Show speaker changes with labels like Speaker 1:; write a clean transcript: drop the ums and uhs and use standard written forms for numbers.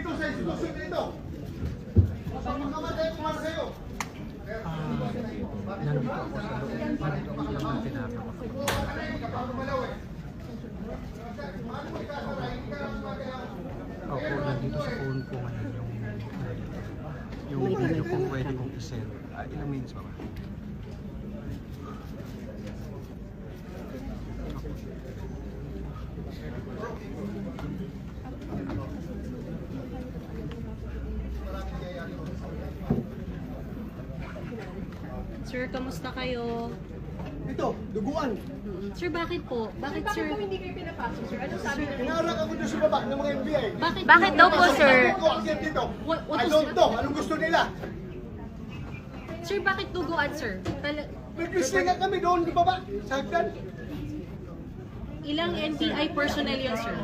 Speaker 1: dito sa institusyon nito. Pagkakamatay ko man sa'yo.
Speaker 2: Nandito ako sa loob. Nandito ako sa loob ng Opo, nandito sa phone ko ngayon yung video kung pwede kong isend. Ilang minutes ba ba?
Speaker 3: Sir, kamusta kayo?
Speaker 1: Ito, duguan.
Speaker 3: Sir, bakit po? Bakit, sir?
Speaker 4: Bakit po hindi kayo pinapasok, sir? Anong sabi niyo?
Speaker 1: Inarak ako doon sa baba ng mga FBI.
Speaker 3: Bakit daw po, sir?
Speaker 1: Ako, akyat dito.
Speaker 3: What
Speaker 1: I
Speaker 3: was-
Speaker 1: don't know. Anong gusto nila?
Speaker 3: Sir, bakit duguan, sir?
Speaker 1: Nag-listen nga kami doon sa baba. Sa hagdan.
Speaker 3: Ilang NBI personnel yun, sir?